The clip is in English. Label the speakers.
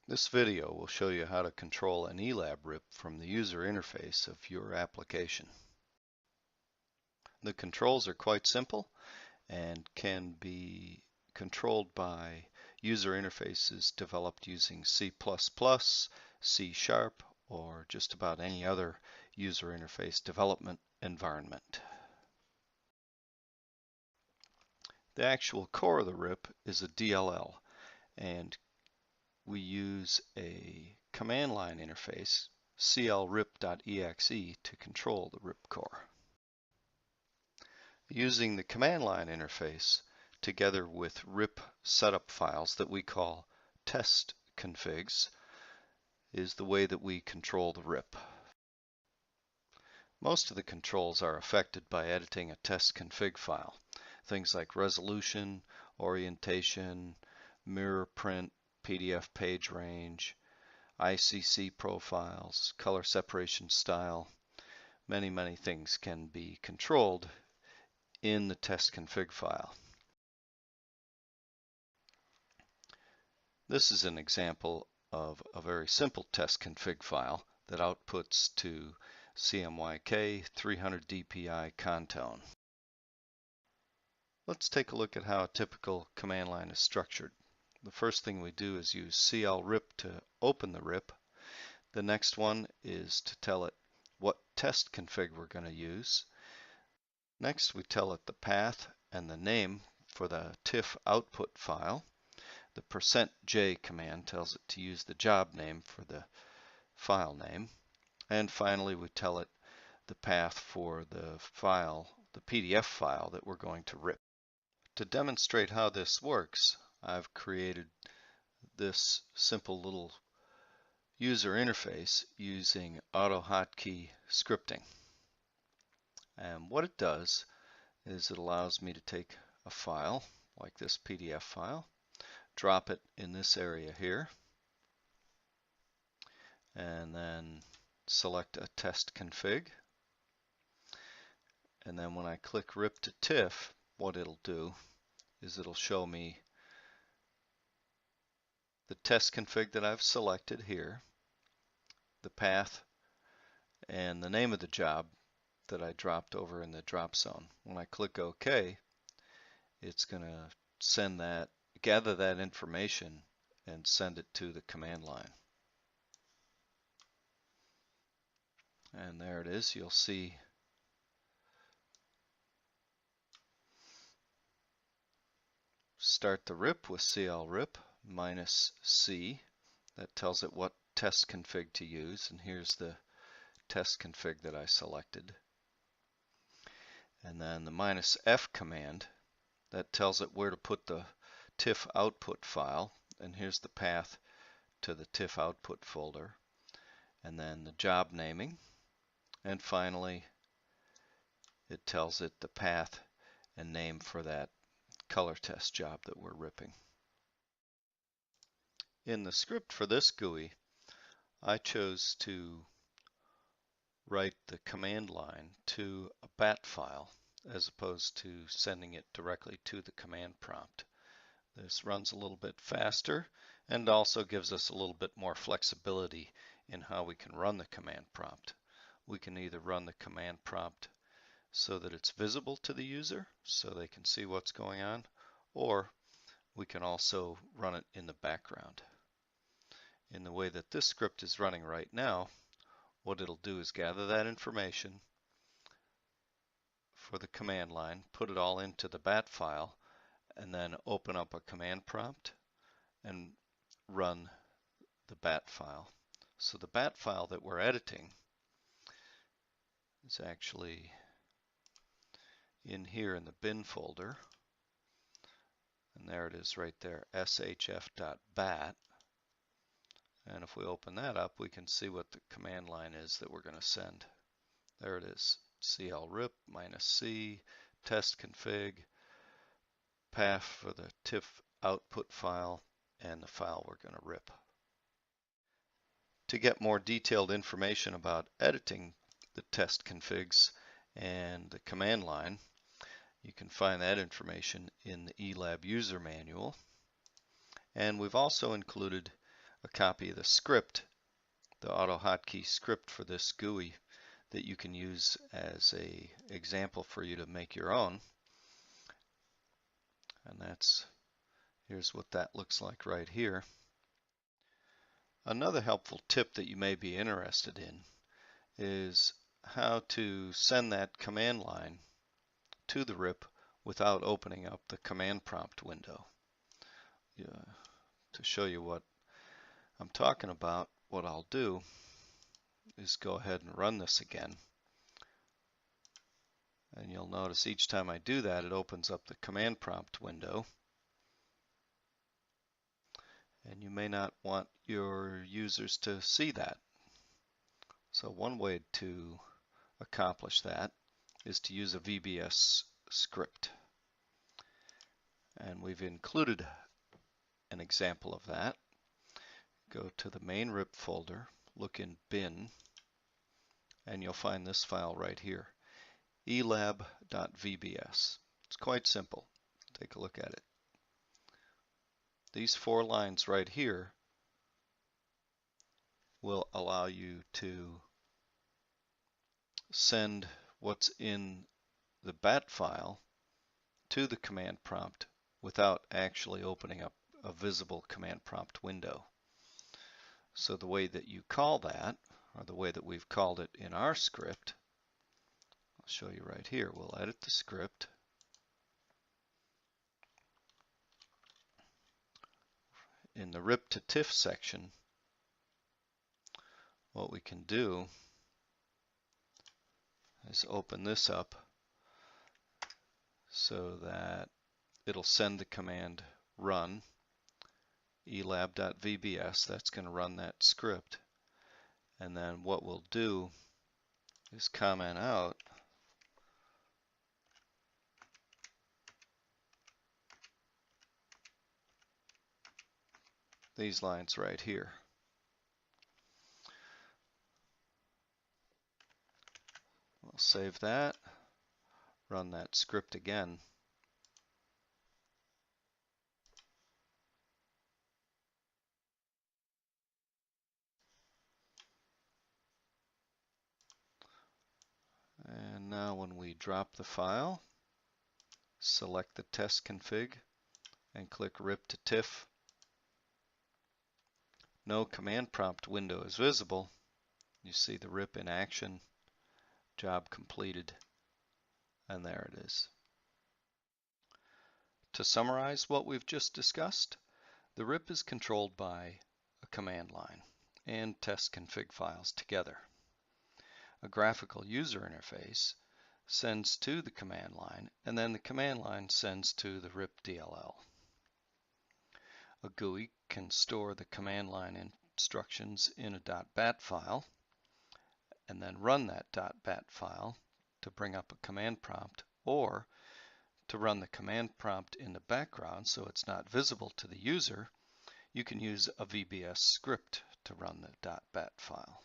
Speaker 1: This video will show you how to control an eLab RIP from the user interface of your application. The controls are quite simple and can be controlled by user interfaces developed using C++, C#, or just about any other user interface development environment. The actual core of the RIP is a DLL, and we use a command line interface, clrip.exe, to control the RIP core. Using the command line interface together with RIP setup files that we call test configs is the way that we control the RIP. Most of the controls are affected by editing a test config file. Things like resolution, orientation, mirror print, PDF page range, ICC profiles, color separation style. Many things can be controlled in the test config file. This is an example of a very simple test config file that outputs to CMYK 300 DPI contone. Let's take a look at how a typical command line is structured. The first thing we do is use clrip to open the RIP. The next one is to tell it what test config we're going to use. Next, we tell it the path and the name for the TIFF output file. The %j command tells it to use the job name for the file name. And finally, we tell it the path for the file, the PDF file that we're going to RIP. To demonstrate how this works, I've created this simple little user interface using AutoHotkey scripting. And what it does is it allows me to take a file like this PDF file, drop it in this area here, and then select a test config. And then when I click RIP to TIFF, what it'll do is it'll show me the test config that I've selected here, the path, and the name of the job that I dropped over in the drop zone. When I click OK, it's going to send that, gather that information and send it to the command line. And there it is. You'll see start the RIP with clrip -c. That tells it what test config to use, and here's the test config that I selected. And then the -f command, that tells it where to put the TIFF output file, and here's the path to the TIFF output folder. And then the job naming, and finally it tells it the path and name for that color test job that we're ripping. In the script for this GUI, I chose to write the command line to a bat file as opposed to sending it directly to the command prompt. This runs a little bit faster and also gives us a little bit more flexibility in how we can run the command prompt. We can either run the command prompt so that it's visible to the user so they can see what's going on, or we can also run it in the background. In the way that this script is running right now, what it'll do is gather that information for the command line, put it all into the bat file, and then open up a command prompt and run the bat file. So the bat file that we're editing is actually in here in the bin folder, and there it is right there, shf.bat. And if we open that up, we can see what the command line is that we're going to send. There it is, clrip -c, test config, path for the TIFF output file, and the file we're going to RIP. To get more detailed information about editing the test configs and the command line, you can find that information in the eLab user manual. And we've also included a copy of the script, the AutoHotkey script for this GUI that you can use as a example for you to make your own. And here's what that looks like right here. Another helpful tip that you may be interested in is how to send that command line to the RIP without opening up the command prompt window. To show you what I'm talking about, what I'll do is go ahead and run this again. And you'll notice each time I do that, it opens up the command prompt window. And you may not want your users to see that. So one way to accomplish that is to use a VBS script. And we've included an example of that. Go to the main RIP folder, look in bin, and you'll find this file right here, eLab.vbs. It's quite simple. Take a look at it. These 4 lines right here will allow you to send what's in the bat file to the command prompt without actually opening up a visible command prompt window. So the way that you call that, or the way that we've called it in our script, I'll show you right here. We'll edit the script. In the RIP to TIFF section, what we can do is open this up so that it'll send the command run eLab.vbs. That's going to run that script. And then what we'll do is comment out these lines right here. We'll save that, run that script again. And now when we drop the file, select the test config and click RIP to TIFF. No command prompt window is visible. You see the RIP in action, job completed, and there it is. To summarize what we've just discussed, the RIP is controlled by a command line and test config files together. A graphical user interface sends to the command line, and then the command line sends to the RIP DLL. A GUI can store the command line instructions in a .bat file and then run that .bat file to bring up a command prompt, or to run the command prompt in the background so it's not visible to the user, you can use a VBS script to run the .bat file.